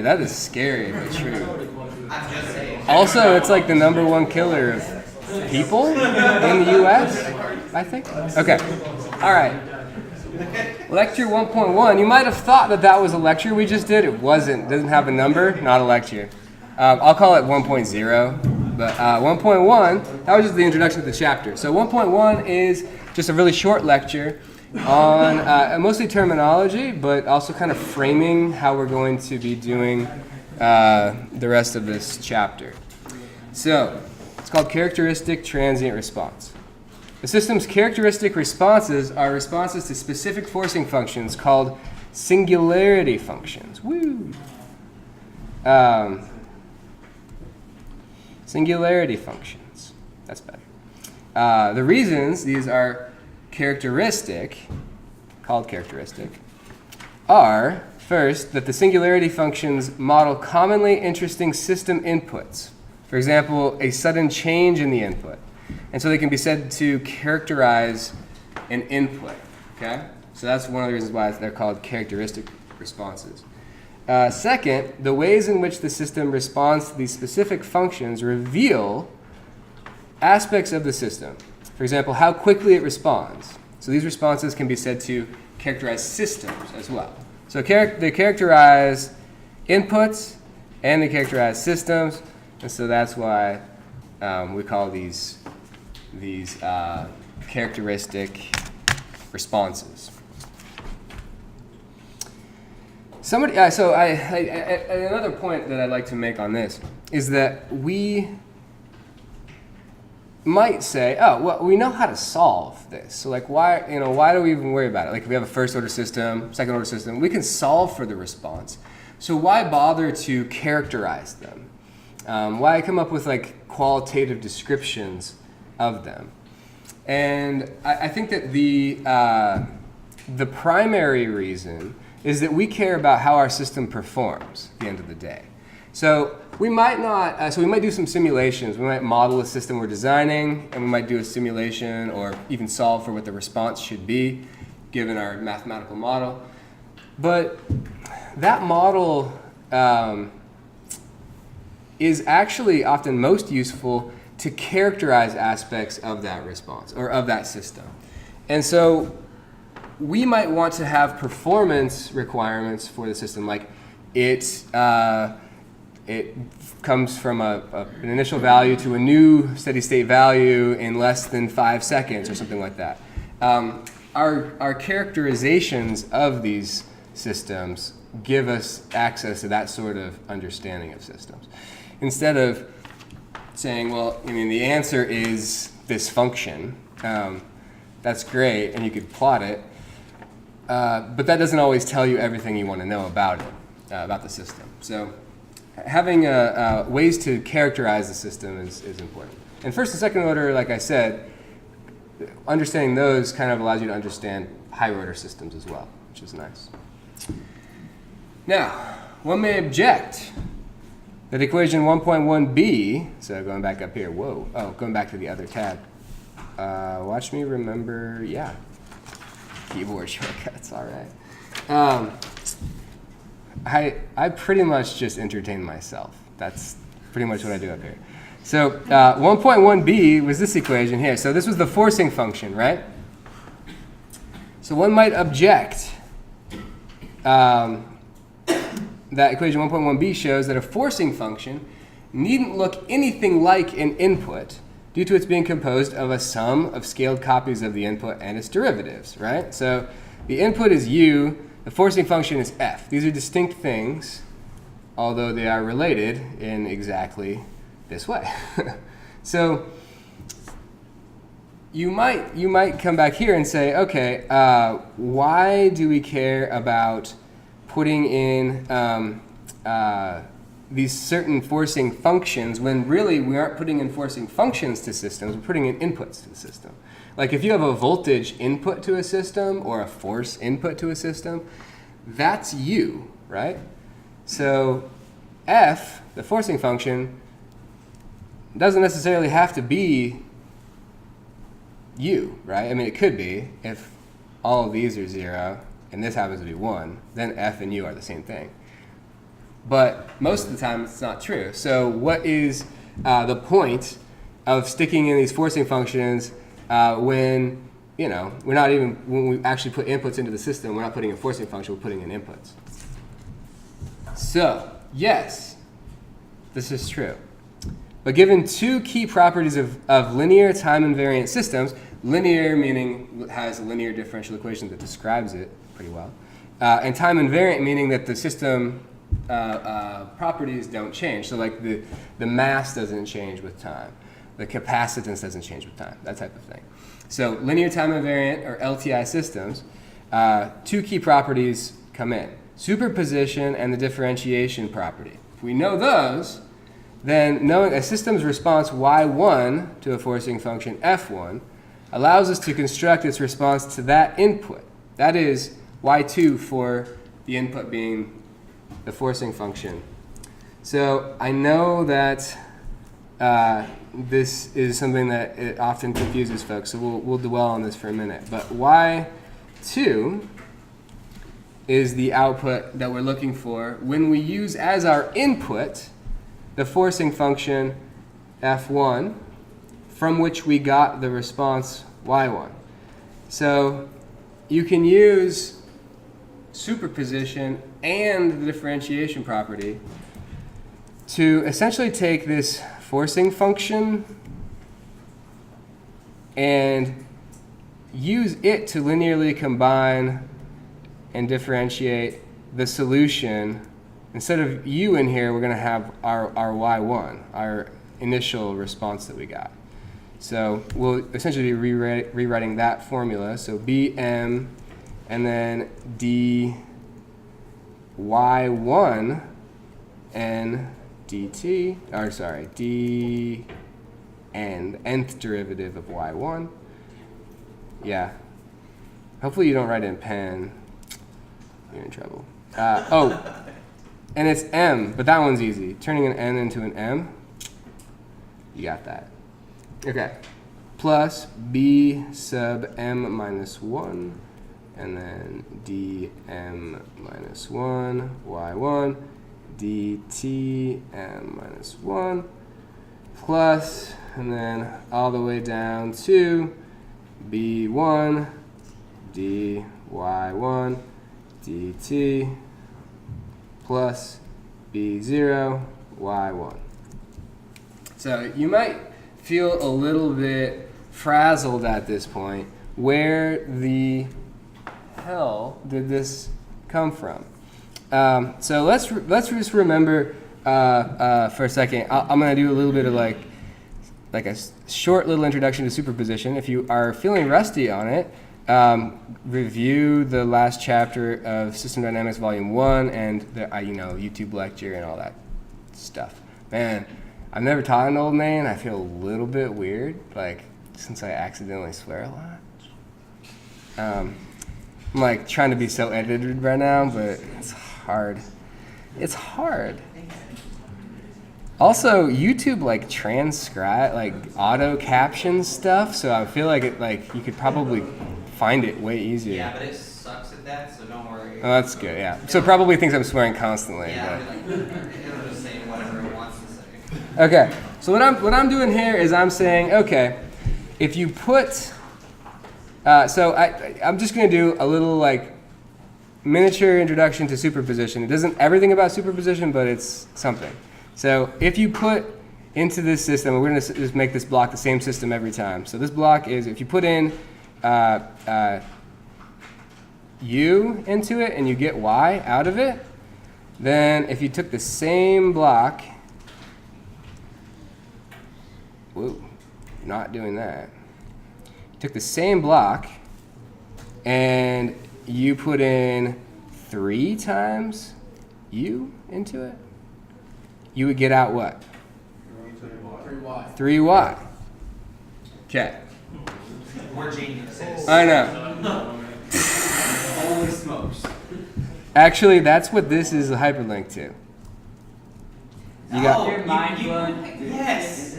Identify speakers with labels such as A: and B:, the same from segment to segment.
A: That is scary but true.
B: I'm just saying.
A: Also, it's like the #1 killer of people in the U.S., I think. Okay. All right. Lecture 1.1. You might have thought that that was a lecture we just did. It wasn't. It doesn't have a number. Not a lecture. I'll call it 1.0. But 1.1, that was just the introduction to the chapter. So 1.1 is just a really short lecture on mostly terminology, but also kind of framing how we're going to be doing the rest of this chapter. So it's called Characteristic Transient Response. The system's characteristic responses are responses to specific forcing functions called singularity functions. Woo! Singularity functions. That's better. The reasons these are characteristic, called characteristic, are, first, that the singularity functions model commonly interesting system inputs. For example, a sudden change in the input. And so they can be said to characterize an input. Okay? So that's one of the reasons why they're called characteristic responses. Second, the ways in which the system responds to these specific functions reveal aspects of the system. For example, how quickly it responds. So these responses can be said to characterize systems as well. So they characterize inputs and they characterize systems, and so that's why we call these characteristic responses. Another point that I'd like to make on this is that we might say, oh, well, we know how to solve this. So like, why do we even worry about it? Like if we have a first order system, second order system, we can solve for the response. So why bother to characterize them? Why come up with like qualitative descriptions of them? And I think that the primary reason is that we care about how our system performs at the end of the day. So we might not. We might do some simulations. We might model a system we're designing, and we might do a simulation or even solve for what the response should be, given our mathematical model. But that model is actually often most useful to characterize aspects of that response or of that system. And so we might want to have performance requirements for the system, like it comes from an initial value to a new steady state value in less than 5 seconds or something like that. Our characterizations of these systems give us access to that sort of understanding of systems. Instead of saying, well, the answer is this function, that's great, and you could plot it, but that doesn't always tell you everything you want to know about it, about the system. So having ways to characterize the system is important. And first and second order, like I said, understanding those kind of allows you to understand higher order systems as well, which is nice. Now, one may object that equation 1.1b, so going back up here, going back to the other tab. Watch me remember, keyboard shortcuts, all right. I pretty much just entertain myself. That's pretty much what I do up here. So 1.1b was this equation here. So this was the forcing function, right? So one might object that equation 1.1b shows that a forcing function needn't look anything like an input due to its being composed of a sum of scaled copies of the input and its derivatives, right? So the input is u, the forcing function is f. These are distinct things, although they are related in exactly this way. So you might come back here and say, okay, why do we care about putting in these certain forcing functions when really we aren't putting in forcing functions to systems, we're putting in inputs to the system. Like if you have a voltage input to a system or a force input to a system, that's u, right? So f, the forcing function, doesn't necessarily have to be u, right? I mean, it could be if all of these are 0 and this happens to be 1, then f and u are the same thing. but most of the time it's not true. So what is the point of sticking in these forcing functions when when we actually put inputs into the system, we're not putting a forcing function, we're putting in inputs. So, yes, this is true. But given two key properties of linear time-invariant systems, linear meaning has a linear differential equation that describes it pretty well, and time-invariant meaning that the system properties don't change. So like the mass doesn't change with time. The capacitance doesn't change with time, that type of thing. So linear time-invariant, or LTI systems, two key properties come in. Superposition and the differentiation property. If we know those, then knowing a system's response y1 to a forcing function f1 allows us to construct its response to that input. That is y2 for the input being the forcing function. So I know that this is something that it often confuses folks, so we'll dwell on this for a minute. But y2 is the output that we're looking for when we use as our input the forcing function f1 from which we got the response y1. So you can use superposition and the differentiation property to essentially take this forcing function and use it to linearly combine and differentiate the solution. Instead of u in here, we're going to have our y1, our initial response that we got. So we'll essentially be rewriting that formula. So bm and then dy1 n dt, or sorry, d n, nth derivative of y1. Yeah. Hopefully you don't write in pen. You're in trouble. And it's m, but that one's easy. Turning an n into an m, you got that. Okay. Plus b sub m minus 1, and then dm minus 1, y1, dt m minus 1, plus, and then all the way down to b1, dy1, dt, plus b0, y1. So you might feel a little bit frazzled at this point. Where the hell did this come from? So let's just remember for a second. I'm going to do a little bit of like a short little introduction to superposition. If you are feeling rusty on it, review the last chapter of System Dynamics Volume 1 and the YouTube lecture and all that stuff. Man, I've never taught an old man. I feel a little bit weird, like since I accidentally swear a lot. I'm like trying to be so edited right now, but it's hard. It's hard. Also, YouTube like transcribe, like auto caption stuff, so I feel like you could probably find it way easier.
B: Yeah, but it sucks at that, so don't worry.
A: Oh, that's good. Yeah. So it probably thinks I'm swearing constantly.
B: Yeah,
A: but.
B: it'll just say whatever it wants to say.
A: Okay. So what I'm doing here is I'm saying, okay, if you put, I'm just going to do a little like miniature introduction to superposition. It doesn't everything about superposition, but it's something. So if you put into this system, we're going to just make this block the same system every time. So this block is if you put in u into it and you get y out of it, then if you took the same block, whoa, not doing that. You took the same block and you put in 3 times u into it, you would get out what?
C: 3y.
A: 3y. Okay.
B: We're geniuses.
A: I know.
B: Holy smokes.
A: Actually, that's what this is a hyperlink to. You got
D: Your mind blown.
B: Yes.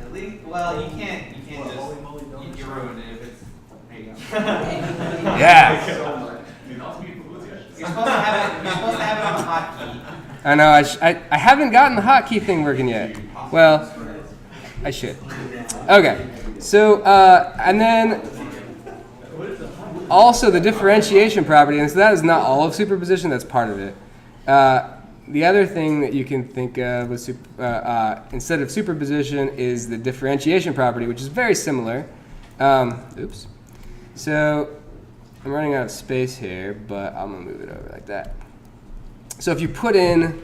B: At least, well, you can't just you ruin it if it's. There you go.
A: yeah.
B: You're supposed to have it on a hotkey.
A: I know, I haven't gotten the hotkey thing working yet. Well, I should. Okay, so, and then also the differentiation property, and so that is not all of superposition, that's part of it. The other thing that you can think of with instead of superposition is the differentiation property, which is very similar. Oops. So I'm running out of space here, but I'm going to move it over like that. So if you put in,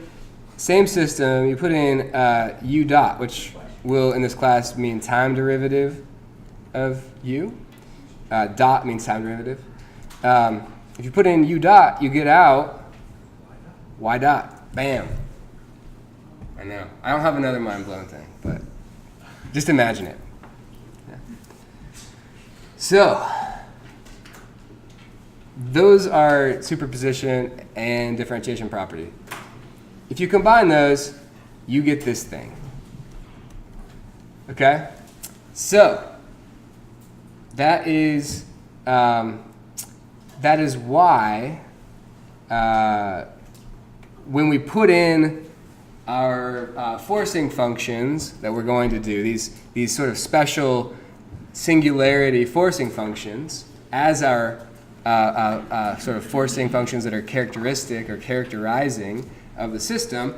A: same system, you put in u dot, which will in this class mean time derivative of u. Dot means time derivative. If you put in u dot, you get out y dot. Bam. I know. I don't have another mind-blowing thing, but just imagine it. Yeah. So those are superposition and differentiation property. If you combine those, you get this thing. Okay? So that is why when we put in our forcing functions that we're going to do, these sort of special singularity forcing functions as our sort of forcing functions that are characteristic or characterizing of the system,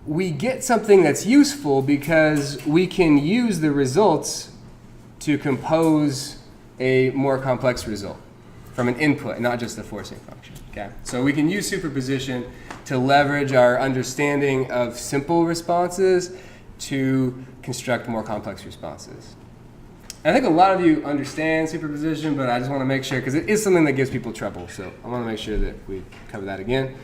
A: we get something that's useful because we can use the results to compose a more complex result from an input, not just the forcing function. Okay? So we can use superposition to leverage our understanding of simple responses to construct more complex responses. And I think a lot of you understand superposition, but I just want to make sure, because it is something that gives people trouble, so I want to make sure that we cover that again.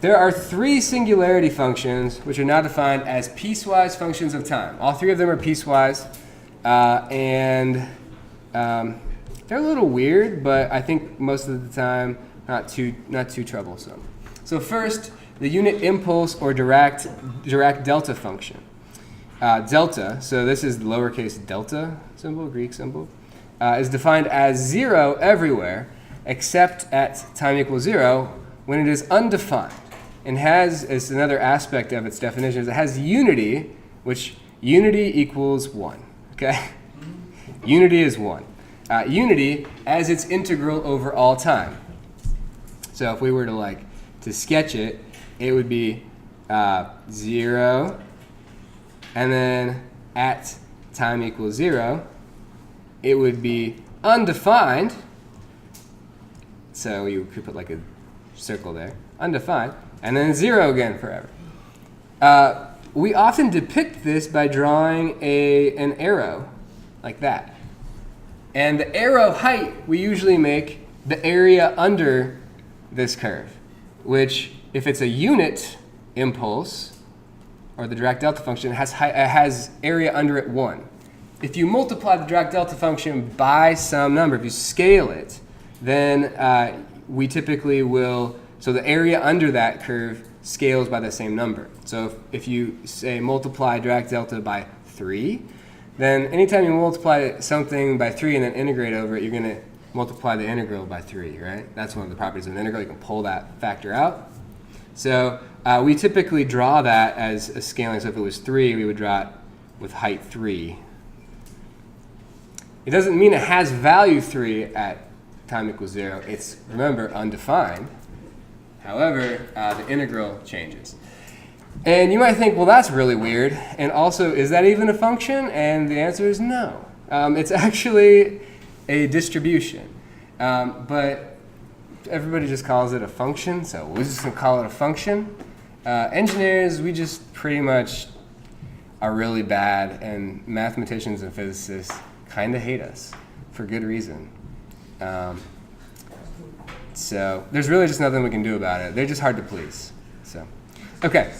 A: There are three singularity functions which are now defined as piecewise functions of time. All three of them are piecewise, and they're a little weird, but I think most of the time not too troublesome. So first, the unit impulse or Dirac delta function. Delta, so this is the lowercase delta symbol, Greek symbol, is defined as 0 everywhere except at time equals 0 when it is undefined. And it's another aspect of its definition is it has unity, which unity equals 1. Okay? Unity is 1. Unity as its integral over all time. So if we were to sketch it, it would be 0, and then at time equals 0, it would be undefined. So you could put like a circle there, undefined, and then 0 again forever. We often depict this by drawing an arrow like that. And the arrow height, we usually make the area under this curve, which if it's a unit impulse, or the Dirac delta function, it has area under it 1. If you multiply the Dirac delta function by some number, if you scale it, then we typically will, so the area under that curve scales by the same number. So if you say multiply Dirac delta by 3, then anytime you multiply something by 3 and then integrate over it, you're going to multiply the integral by 3, right? That's one of the properties of an integral. You can pull that factor out. So we typically draw that as a scaling. So if it was 3, we would draw it with height 3. It doesn't mean it has value 3 at time equals 0. It's, remember, undefined. However, the integral changes. And you might think, well, that's really weird. And also, is that even a function? And the answer is no. It's actually a distribution. But everybody just calls it a function, so we're just going to call it a function. Engineers, we just pretty much are really bad, and mathematicians and physicists kind of hate us for good reason. So there's really just nothing we can do about it. They're just hard to please. So, okay.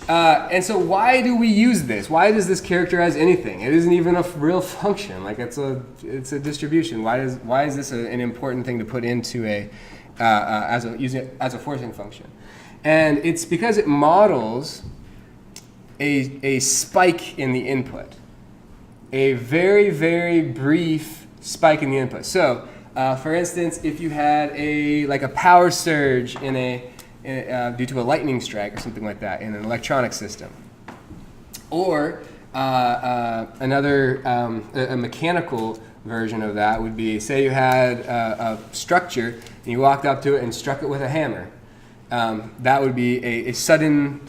A: And so why do we use this? Why does this characterize anything? It isn't even a real function. Like it's a distribution. Why is this an important thing to put into using it as a forcing function? And it's because it models a spike in the input, a very, very brief spike in the input. So For instance, if you had like a power surge due to a lightning strike or something like that in an electronic system, or a mechanical version of that would be, say you had a structure and you walked up to it and struck it with a hammer. That would be a sudden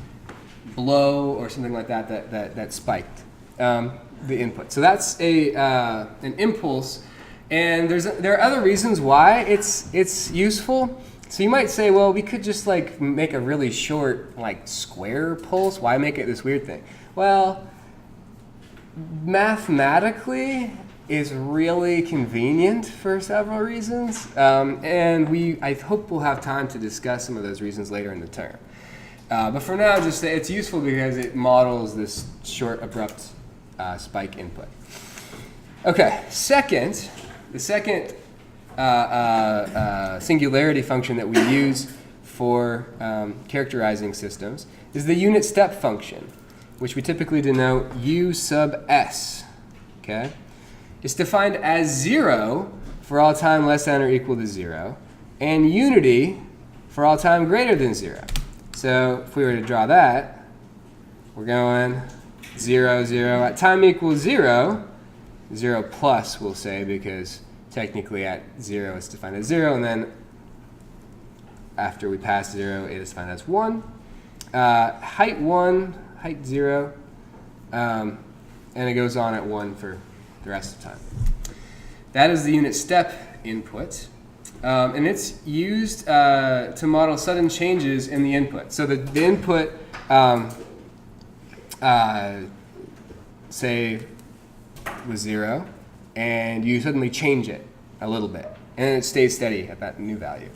A: blow or something like that spiked the input. So that's an impulse, and there are other reasons why it's useful. So you might say, well, we could just like make a really short like square pulse. Why make it this weird thing? Well, mathematically is really convenient for several reasons, and I hope we'll have time to discuss some of those reasons later in the term. But for now, just say it's useful because it models this short, abrupt spike input. Okay, the second singularity function that we use for characterizing systems is the unit step function, which we typically denote U sub s. Okay? It's defined as 0 for all time less than or equal to 0, and unity for all time greater than 0. So if we were to draw that, we're going 0, 0. At time equals 0, 0 plus we'll say, because technically at 0 it's defined as 0, and then after we pass 0 it is defined as 1. Height 1, height 0, and it goes on at 1 for the rest of the time. That is the unit step input, and it's used to model sudden changes in the input. So the input, say, was 0, and you suddenly change it a little bit, and it stays steady at that new value.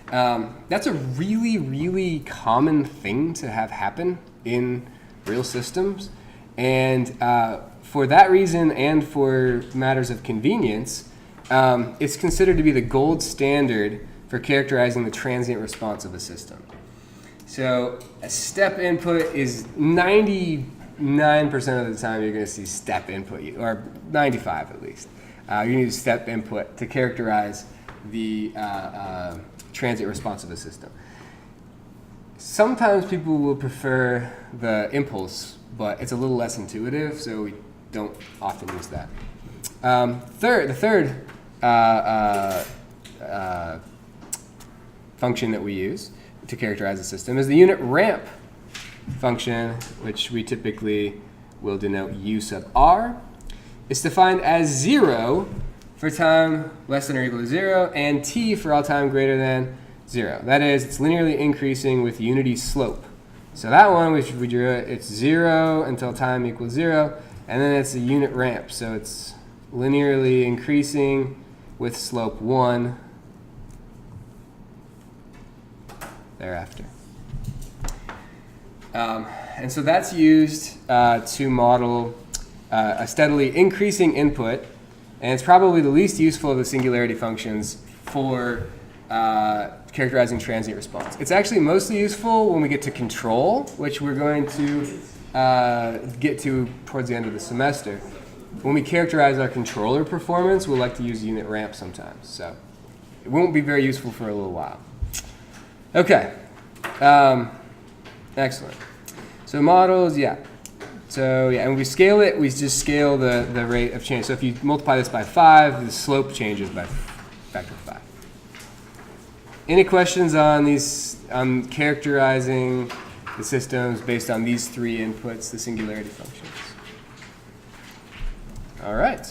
A: That's a really, really common thing to have happen in real systems, and for that reason and for matters of convenience, it's considered to be the gold standard for characterizing the transient response of a system. So a step input is 99% of the time you're going to see step input, or 95 at least. You need step input to characterize the transient response of a system. Sometimes people will prefer the impulse, but it's a little less intuitive, so we don't often use that. The third function that we use to characterize a system is the unit ramp function, which we typically will denote U sub r. It's defined as 0 for time less than or equal to 0, and t for all time greater than 0. That is, it's linearly increasing with unity slope. So that one, which we drew it, it's 0 until time equals 0, and then it's a unit ramp. So it's linearly increasing with slope 1 thereafter. And so that's used to model a steadily increasing input, and it's probably the least useful of the singularity functions for characterizing transient response. It's actually mostly useful when we get to control, which we're going to get to towards the end of the semester. When we characterize our controller performance, we'll like to use unit ramp sometimes. So it won't be very useful for a little while. Okay. Excellent. So models, yeah. So yeah, and when we scale it, we just scale the rate of change. So if you multiply this by 5, the slope changes by factor of 5. Any questions on characterizing the systems based on these three inputs, the singularity functions? All right.